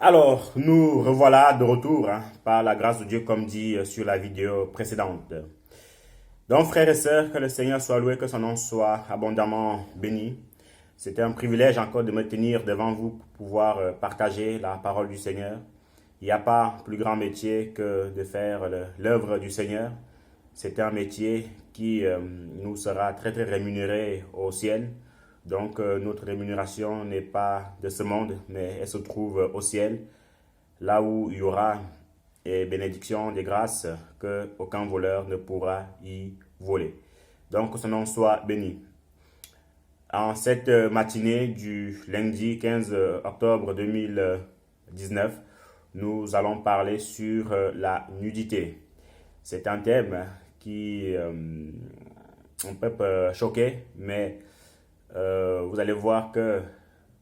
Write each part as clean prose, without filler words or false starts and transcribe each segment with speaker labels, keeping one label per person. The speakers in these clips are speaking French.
Speaker 1: Alors, nous revoilà de retour par la grâce de Dieu, comme dit sur la vidéo précédente. Donc, frères et sœurs, que le Seigneur soit loué, que son nom soit abondamment béni. C'était un privilège encore de me tenir devant vous pour pouvoir partager la parole du Seigneur. Il n'y a pas plus grand métier que de faire l'œuvre du Seigneur. C'est un métier qui nous sera très très rémunéré au ciel. Donc notre rémunération n'est pas de ce monde, mais elle se trouve au ciel, là où il y aura des bénédictions, des grâces que aucun voleur ne pourra y voler. Donc que son nom soit béni. En cette matinée du lundi 15 octobre 2019, nous allons parler sur la nudité. C'est un thème qui on peut choquer, mais vous allez voir que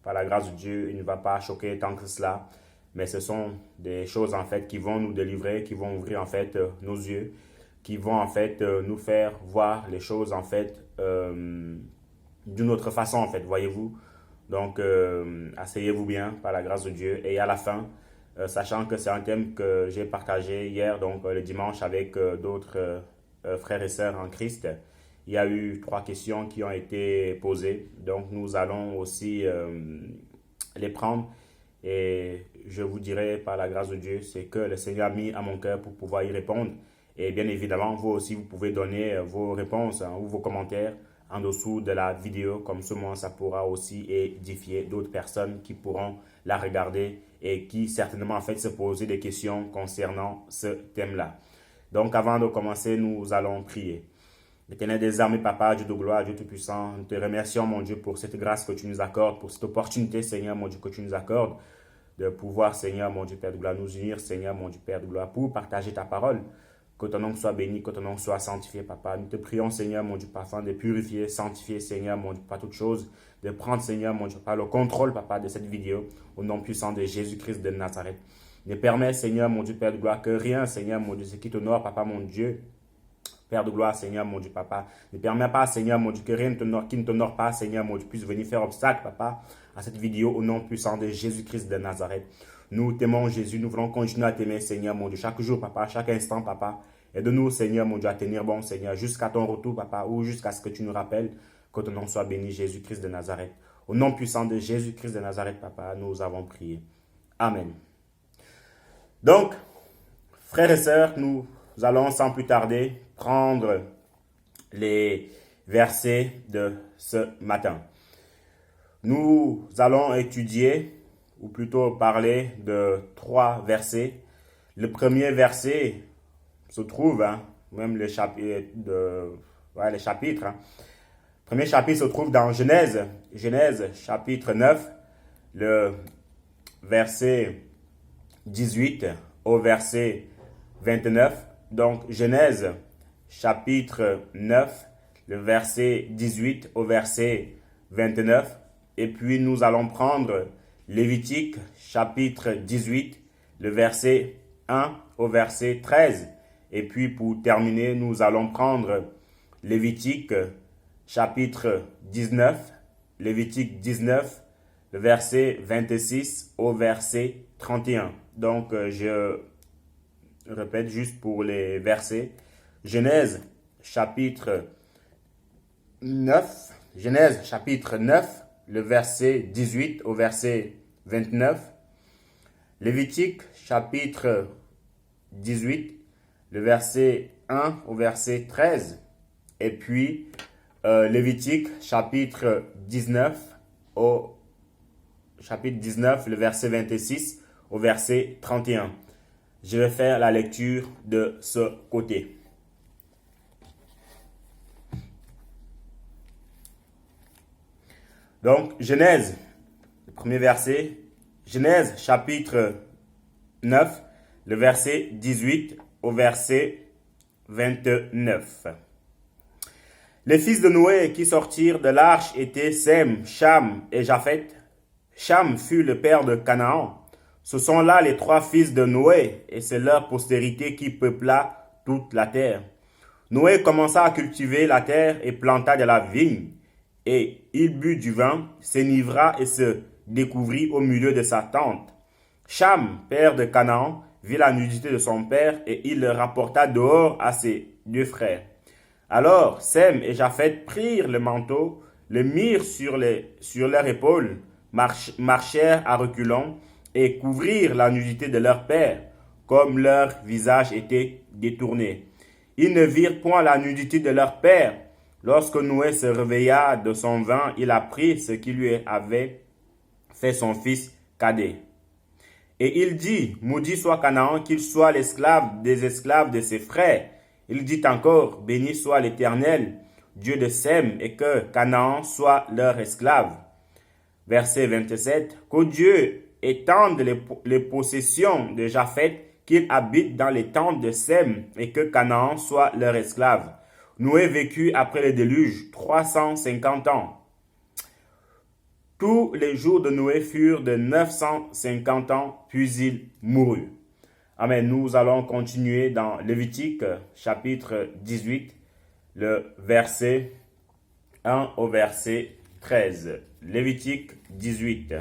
Speaker 1: par la grâce de Dieu, il ne va pas choquer tant que cela, mais ce sont des choses en fait qui vont nous délivrer, qui vont ouvrir en fait nos yeux, qui vont en fait nous faire voir les choses en fait d'une autre façon en fait, voyez-vous. Donc asseyez-vous bien par la grâce de Dieu et à la fin, sachant que c'est un thème que j'ai partagé hier, donc le dimanche avec d'autres frères et sœurs en Christ. Il y a eu 3 questions qui ont été posées. Donc, nous allons aussi les prendre. Et je vous dirai, par la grâce de Dieu, c'est que le Seigneur a mis à mon cœur pour pouvoir y répondre. Et bien évidemment, vous aussi, vous pouvez donner vos réponses ou vos commentaires en dessous de la vidéo. Comme ce moment, ça pourra aussi édifier d'autres personnes qui pourront la regarder et qui certainement, en fait, se poser des questions concernant ce thème-là. Donc, avant de commencer, nous allons prier. Éternel des armées, Papa, Dieu de gloire, Dieu Tout-Puissant, nous te remercions, mon Dieu, pour cette grâce que tu nous accordes, pour cette opportunité, Seigneur, mon Dieu, que tu nous accordes, de pouvoir, Seigneur, mon Dieu, Père de gloire, nous unir, Seigneur, mon Dieu, Père de gloire, pour partager ta parole. Que ton nom soit béni, que ton nom soit sanctifié, Papa. Nous te prions, Seigneur, mon Dieu, afin de purifier, sanctifier, Seigneur, mon Dieu, pas toute chose, de prendre, Seigneur, mon Dieu, Papa, le contrôle, Papa, de cette vidéo, au nom puissant de Jésus-Christ de Nazareth. Ne permets, Seigneur, mon Dieu, Père de gloire, que rien, Seigneur, mon Dieu, ce qui t'honore, Papa, mon Dieu, Père de gloire, Seigneur, mon Dieu, Papa. Ne permets pas, Seigneur, mon Dieu, que rien qui ne t'honore pas, Seigneur, mon Dieu, puisse venir faire obstacle, Papa, à cette vidéo au nom puissant de Jésus-Christ de Nazareth. Nous t'aimons, Jésus. Nous voulons continuer à t'aimer, Seigneur, mon Dieu, chaque jour, Papa, chaque instant, Papa. Aide-nous, Seigneur, mon Dieu, à tenir bon, Seigneur, jusqu'à ton retour, Papa, ou jusqu'à ce que tu nous rappelles que ton nom soit béni, Jésus-Christ de Nazareth. Au nom puissant de Jésus-Christ de Nazareth, Papa, nous avons prié. Amen. Donc, frères et sœurs, nous allons sans plus tarder prendre les versets de ce matin. Nous allons étudier, ou plutôt parler de 3 versets. Le premier verset se trouve, même les chapitres, les chapitres. Le premier chapitre se trouve dans Genèse, chapitre 9, le verset 18 au verset 29. Donc, Genèse, chapitre 9, le verset 18 au verset 29. Et puis, nous allons prendre Lévitique, chapitre 18, le verset 1 au verset 13. Et puis, pour terminer, nous allons prendre Lévitique, chapitre 19, Lévitique 19, le verset 26 au verset 31. Donc, je répète juste pour les versets. Genèse chapitre 9, le verset 18 au verset 29. Lévitique chapitre 18, le verset 1 au verset 13. Et puis Lévitique chapitre 19, le verset 26 au verset 31. Je vais faire la lecture de ce côté. Donc, Genèse, le premier verset. Genèse, chapitre 9, le verset 18 au verset 29. Les fils de Noé qui sortirent de l'arche étaient Sem, Cham et Japheth. Cham fut le père de Canaan. Ce sont là les 3 fils de Noé, et c'est leur postérité qui peupla toute la terre. Noé commença à cultiver la terre et planta de la vigne, et il but du vin, s'enivra et se découvrit au milieu de sa tente. Cham, père de Canaan, vit la nudité de son père et il le rapporta dehors à ses deux frères. Alors Sem et Japheth prirent le manteau, le mirent sur leurs épaules, marchèrent à reculons et couvrirent la nudité de leur père, comme leur visage était détourné. Ils ne virent point la nudité de leur père. Lorsque Noé se réveilla de son vin, il apprit ce qui lui avait fait son fils cadet. Et il dit, maudit soit Canaan, qu'il soit l'esclave des esclaves de ses frères. Il dit encore, béni soit l'Éternel, Dieu de Sem, et que Canaan soit leur esclave. Verset 27, que Dieu étende les possessions de Japheth, qu'il habite dans les tentes de Sem, et que Canaan soit leur esclave. Noé vécut après le déluge 350 ans. Tous les jours de Noé furent de 950 ans, puis il mourut. Amen. Nous allons continuer dans Lévitique, chapitre 18, le verset 1 au verset 13. Lévitique 18.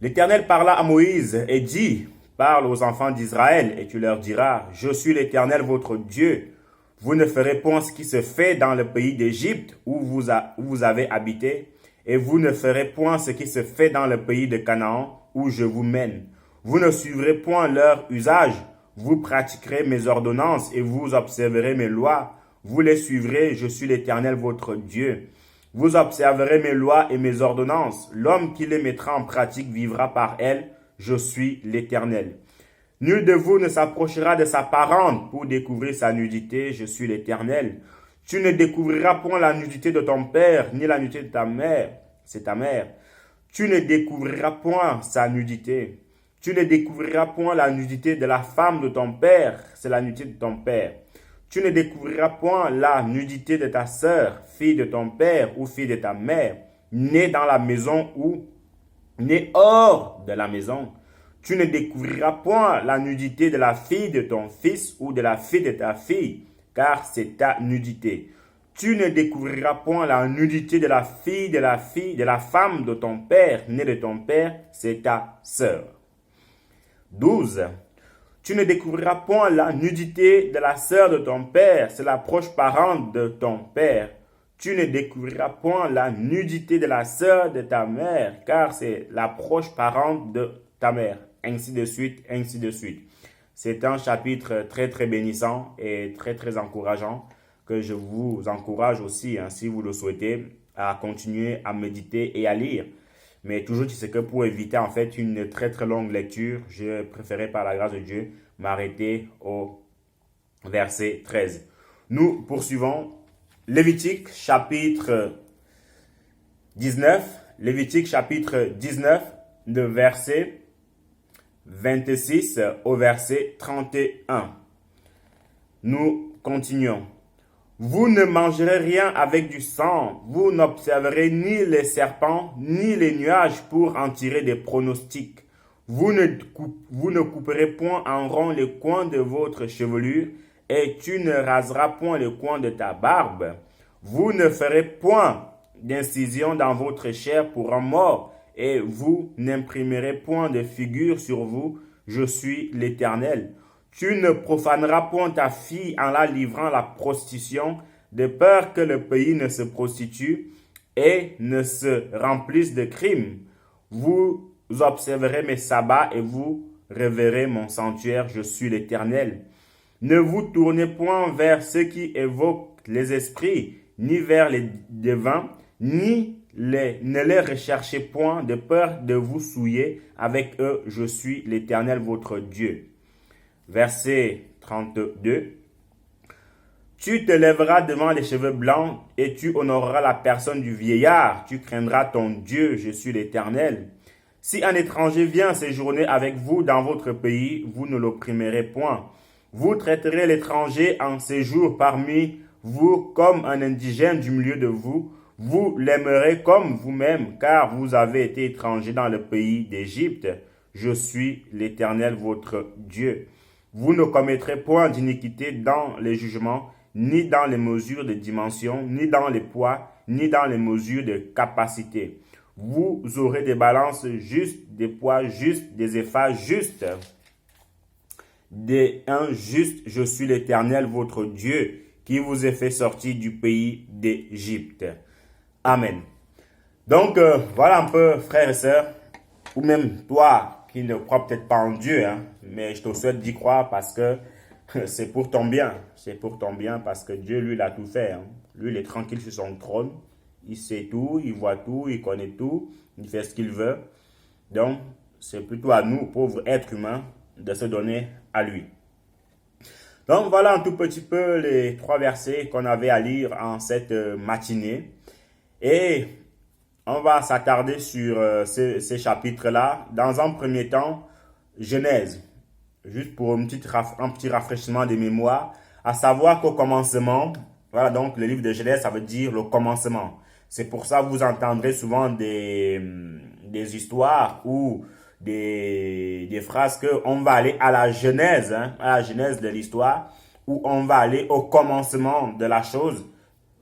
Speaker 1: L'Éternel parla à Moïse et dit, parle aux enfants d'Israël et tu leur diras, je suis l'Éternel votre Dieu. Vous ne ferez point ce qui se fait dans le pays d'Égypte où vous avez habité, et vous ne ferez point ce qui se fait dans le pays de Canaan où je vous mène. Vous ne suivrez point leur usage, vous pratiquerez mes ordonnances et vous observerez mes lois. Vous les suivrez, je suis l'Éternel votre Dieu. Vous observerez mes lois et mes ordonnances. L'homme qui les mettra en pratique vivra par elles, je suis l'Éternel. Nul de vous ne s'approchera de sa parente pour découvrir sa nudité, je suis l'Éternel. Tu ne découvriras point la nudité de ton père, ni la nudité de ta mère, c'est ta mère. Tu ne découvriras point sa nudité. Tu ne découvriras point la nudité de la femme de ton père, c'est la nudité de ton père. Tu ne découvriras point la nudité de ta sœur, fille de ton père ou fille de ta mère, née dans la maison ou née hors de la maison. Tu ne découvriras point la nudité de la fille de ton fils ou de la fille de ta fille, car c'est ta nudité. Tu ne découvriras point la nudité de la fille de la femme de ton père, née de ton père, c'est ta sœur. 12. Tu ne découvriras point la nudité de la sœur de ton père, c'est la proche parente de ton père. Tu ne découvriras point la nudité de la sœur de ta mère, car c'est la proche parente de ta mère. Ainsi de suite, ainsi de suite. C'est un chapitre très très bénissant et très très encourageant que je vous encourage aussi, si vous le souhaitez, à continuer à méditer et à lire. Mais toujours, tu sais que pour éviter en fait une très très longue lecture, je préférais par la grâce de Dieu m'arrêter au verset 13. Nous poursuivons Lévitique chapitre 19. Lévitique chapitre 19, de verset 26 au verset 31. Nous continuons. Vous ne mangerez rien avec du sang, vous n'observerez ni les serpents, ni les nuages pour en tirer des pronostics. Vous ne couperez point en rond les coins de votre chevelure, et tu ne raseras point les coins de ta barbe. Vous ne ferez point d'incision dans votre chair pour un mort, et vous n'imprimerez point de figure sur vous, je suis l'Éternel. Tu ne profaneras point ta fille en la livrant à la prostitution, de peur que le pays ne se prostitue et ne se remplisse de crimes. Vous observerez mes sabbats et vous révérez mon sanctuaire, je suis l'Éternel. Ne vous tournez point vers ceux qui évoquent les esprits, ni vers les devins, ne les recherchez point de peur de vous souiller avec eux, je suis l'Éternel votre Dieu. Verset 32. Tu te lèveras devant les cheveux blancs et tu honoreras la personne du vieillard. Tu craindras ton Dieu, je suis l'Éternel. Si un étranger vient séjourner avec vous dans votre pays, vous ne l'opprimerez point. Vous traiterez l'étranger en séjour parmi vous comme un indigène du milieu de vous. Vous l'aimerez comme vous-même, car vous avez été étranger dans le pays d'Égypte. Je suis l'Éternel votre Dieu. Vous ne commettrez point d'iniquité dans les jugements, ni dans les mesures de dimension, ni dans les poids, ni dans les mesures de capacité. Vous aurez des balances justes, des poids justes, des éphases justes. Des un juste, je suis l'Éternel, votre Dieu, qui vous ai fait sortir du pays d'Égypte. Amen. Donc, voilà un peu, frères et sœurs, ou même toi qui ne crois peut-être pas en Dieu, hein, mais je te souhaite d'y croire parce que c'est pour ton bien. C'est pour ton bien parce que Dieu, lui, il a tout fait. Hein. Lui, il est tranquille sur son trône. Il sait tout, il voit tout, il connaît tout, il fait ce qu'il veut. Donc, c'est plutôt à nous, pauvres êtres humains, de se donner à lui. Donc, voilà un tout petit peu les 3 versets qu'on avait à lire en cette matinée. Et on va s'attarder sur ces chapitres-là. Dans un premier temps, Genèse, juste pour un petit rafraîchissement de mémoire, à savoir qu'au commencement, voilà, donc le livre de Genèse, ça veut dire le commencement. C'est pour ça que vous entendrez souvent des histoires ou des phrases que on va aller à la genèse, hein, à la genèse de l'histoire, ou on va aller au commencement de la chose,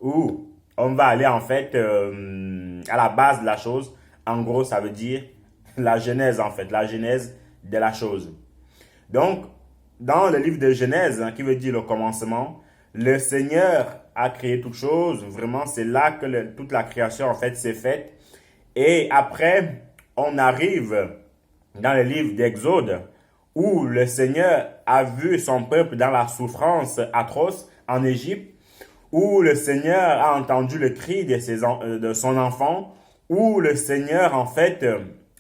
Speaker 1: ou on va aller en fait à la base de la chose. En gros, ça veut dire la genèse en fait, la genèse de la chose. Donc, dans le livre de Genèse, hein, qui veut dire le commencement, le Seigneur a créé toute chose. Vraiment, c'est là que toute la création en fait s'est faite. Et après, on arrive dans le livre d'Exode, où le Seigneur a vu son peuple dans la souffrance atroce en Égypte, où le Seigneur a entendu le cri de son enfant, où le Seigneur, en fait,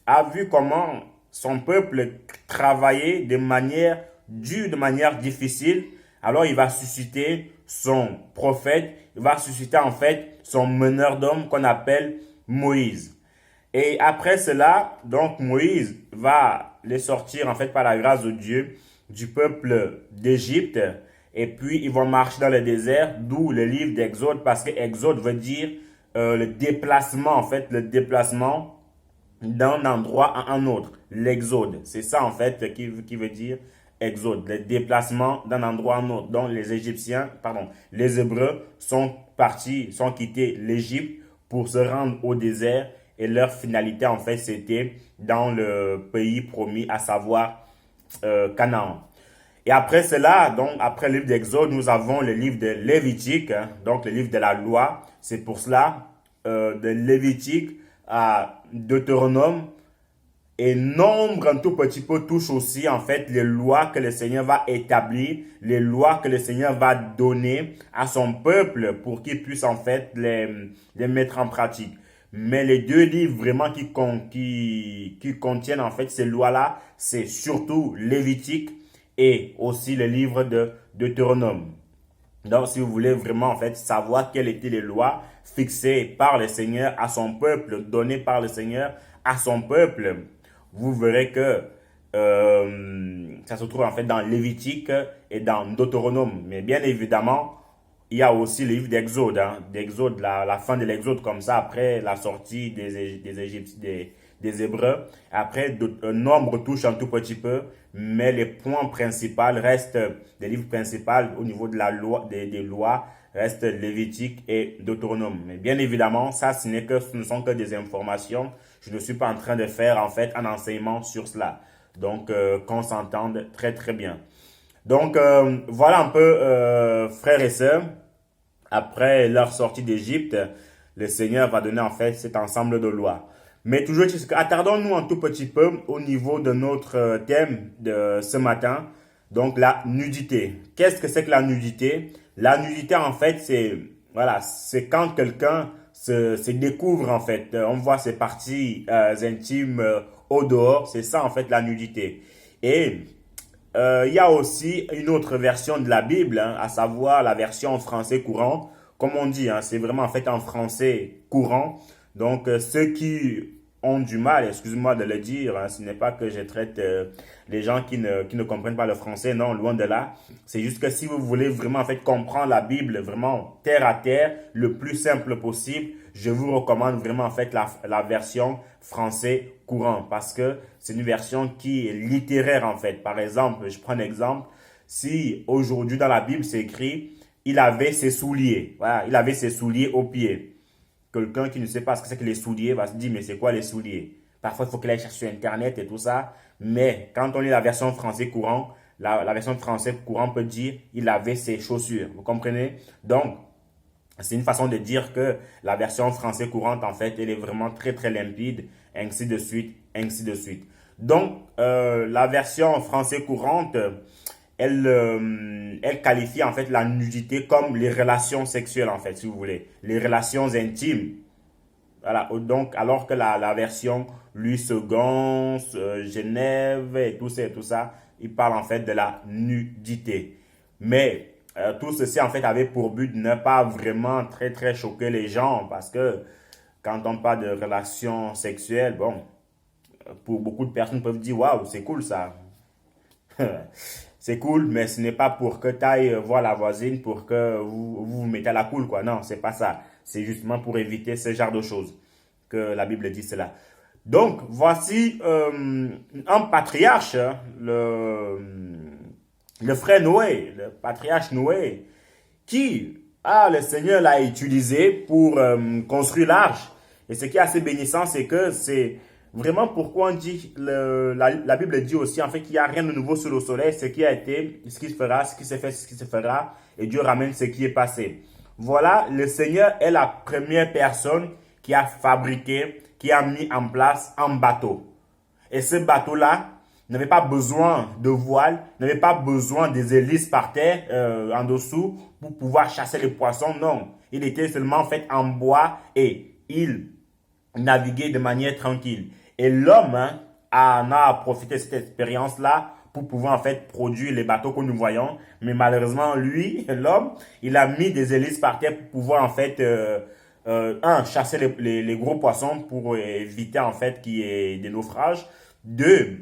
Speaker 1: a vu comment son peuple travaillait de manière dure, de manière difficile. Alors, il va susciter son prophète, il va susciter, en fait, son meneur d'hommes qu'on appelle Moïse. Et après cela, donc Moïse va les sortir en fait par la grâce de Dieu du peuple d'Égypte. Et puis ils vont marcher dans le désert, d'où le livre d'Exode, parce que Exode veut dire le déplacement, en fait, le déplacement d'un endroit à un autre. L'exode, c'est ça en fait qui veut dire Exode, le déplacement d'un endroit à un autre. Donc les Hébreux sont partis, sont quittés l'Égypte pour se rendre au désert et leur finalité en fait c'était dans le pays promis, à savoir Canaan. Et après cela, donc après le livre d'Exode, nous avons le livre de Lévitique, hein, donc le livre de la loi. C'est pour cela, de Lévitique à Deutéronome, et Nombre un tout petit peu touche aussi en fait les lois que le Seigneur va établir, les lois que le Seigneur va donner à son peuple pour qu'il puisse en fait les mettre en pratique. Mais les 2 livres vraiment qui contiennent en fait ces lois-là, c'est surtout Lévitique et aussi le livre de Deutéronome. Donc, si vous voulez vraiment en fait savoir quelles étaient les lois fixées par le Seigneur à son peuple, données par le Seigneur à son peuple, vous verrez que ça se trouve en fait dans Lévitique et dans Deutéronome. Mais bien évidemment, il y a aussi le livre d'Exode, hein, d'Exode, la fin de l'Exode comme ça, après la sortie des Égyptiens, des Hébreux. Après, un nombre touche un tout petit peu, mais les points principaux restent, les livres principaux au niveau de la loi, des lois, restent Lévitique et Deutéronome. Mais bien évidemment, ça, ce ne sont que des informations. Je ne suis pas en train de faire en fait un enseignement sur cela. Donc, qu'on s'entende très très bien. Donc, voilà un peu, frères et sœurs, après leur sortie d'Égypte, le Seigneur va donner en fait cet ensemble de lois. Mais toujours, attardons-nous un tout petit peu au niveau de notre thème de ce matin, donc la nudité. Qu'est-ce que c'est que la nudité? La nudité, en fait, c'est quand quelqu'un se découvre, en fait. On voit ses parties intimes au dehors. C'est ça, en fait, la nudité. Et il y a aussi une autre version de la Bible, hein, à savoir la version en français courant. Comme on dit, hein, c'est vraiment en fait en français courant. Donc, ceux qui ont du mal, excusez-moi de le dire, hein, ce n'est pas que je traite les gens qui ne comprennent pas le français, non, loin de là. C'est juste que si vous voulez vraiment en fait comprendre la Bible vraiment terre à terre, le plus simple possible, je vous recommande vraiment en fait la version français courant parce que c'est une version qui est littéraire en fait. Par exemple, je prends un exemple, si aujourd'hui dans la Bible c'est écrit, il avait ses souliers, voilà, il avait ses souliers aux pieds. quelqu'un qui ne sait pas ce que c'est que les souliers va se dire, mais c'est quoi les souliers? Parfois, il faut qu'il aille chercher sur Internet et tout ça. Mais quand on lit la version français courant, la version français courant peut dire, il avait ses chaussures. Vous comprenez? Donc, c'est une façon de dire que la version français courante, en fait, elle est vraiment très, très limpide, ainsi de suite, ainsi de suite. Donc, la version français courante, elle qualifie en fait la nudité comme les relations sexuelles, en fait, si vous voulez, les relations intimes. Voilà, donc, alors que la version Louis II, Genève et tout ça, il parle en fait de la nudité. Mais tout ceci en fait avait pour but de ne pas vraiment très très choquer les gens parce que quand on parle de relations sexuelles, bon, pour beaucoup de personnes peuvent dire waouh, c'est cool ça. C'est cool, mais ce n'est pas pour que tu ailles voir la voisine pour que vous mettez à la cool, quoi. Non, c'est pas ça. C'est justement pour éviter ce genre de choses que la Bible dit cela. Donc, voici un patriarche, le frère Noé, le patriarche Noé, qui, le Seigneur l'a utilisé pour construire l'arche. Et ce qui est assez bénissant, c'est que c'est vraiment pourquoi on dit, la Bible dit aussi en fait qu'il n'y a rien de nouveau sur le soleil, ce qui a été, ce qui se fera, ce qui s'est fait, ce qui se fera, et Dieu ramène ce qui est passé. Voilà, le Seigneur est la première personne qui a fabriqué, qui a mis en place un bateau. Et ce bateau-là n'avait pas besoin de voile, n'avait pas besoin des hélices par terre en dessous pour pouvoir chasser les poissons. Non, il était seulement fait en bois et il naviguait de manière tranquille. Et l'homme en a profité de cette expérience-là pour pouvoir en fait produire les bateaux que nous voyons. Mais malheureusement, lui, l'homme, il a mis des hélices par terre pour pouvoir en fait chasser les gros poissons pour éviter en fait qu'il y ait des naufrages. Deux,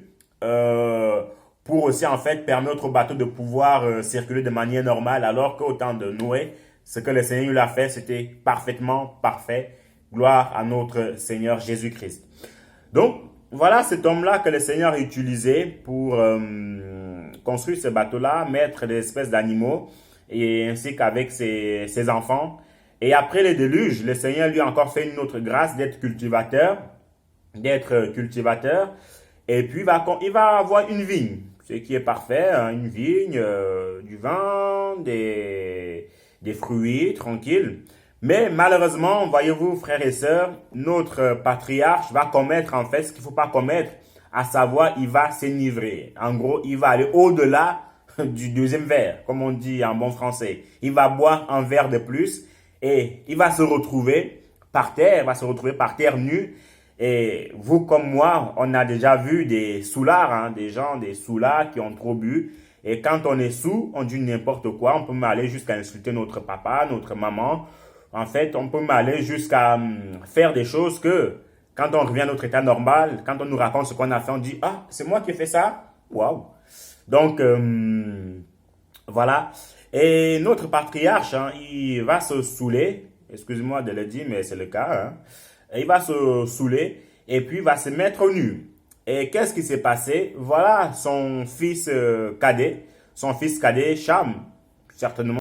Speaker 1: pour aussi en fait permettre au bateau de pouvoir circuler de manière normale, alors qu'au temps de Noé, ce que le Seigneur lui a fait, c'était parfaitement parfait. Gloire à notre Seigneur Jésus-Christ. Donc, voilà cet homme-là que le Seigneur a utilisé pour construire ce bateau-là, mettre des espèces d'animaux, et ainsi qu'avec ses enfants. Et après le déluge, le Seigneur lui a encore fait une autre grâce d'être cultivateur, et puis il va avoir une vigne, ce qui est parfait, hein, une vigne, du vin, des fruits, tranquille. Mais malheureusement, voyez-vous, frères et sœurs, notre patriarche va commettre en fait ce qu'il ne faut pas commettre, à savoir, il va s'enivrer. En gros, il va aller au-delà du deuxième verre, comme on dit en bon français. Il va boire un verre de plus et il va se retrouver par terre nu. Et vous comme moi, on a déjà vu des soulards, hein, des soulards qui ont trop bu. Et quand on est sous, on dit n'importe quoi. On peut même aller jusqu'à insulter notre papa, notre maman. En fait, on peut même aller jusqu'à faire des choses que, quand on revient à notre état normal, quand on nous raconte ce qu'on a fait, on dit « Ah, c'est moi qui ai fait ça ?» Waouh! Donc, voilà. Et notre patriarche, hein, il va se saouler. Excusez-moi de le dire, mais c'est le cas. Hein. Il va se saouler et puis il va se mettre nu. Et qu'est-ce qui s'est passé? Voilà son fils cadet, Cham, certainement.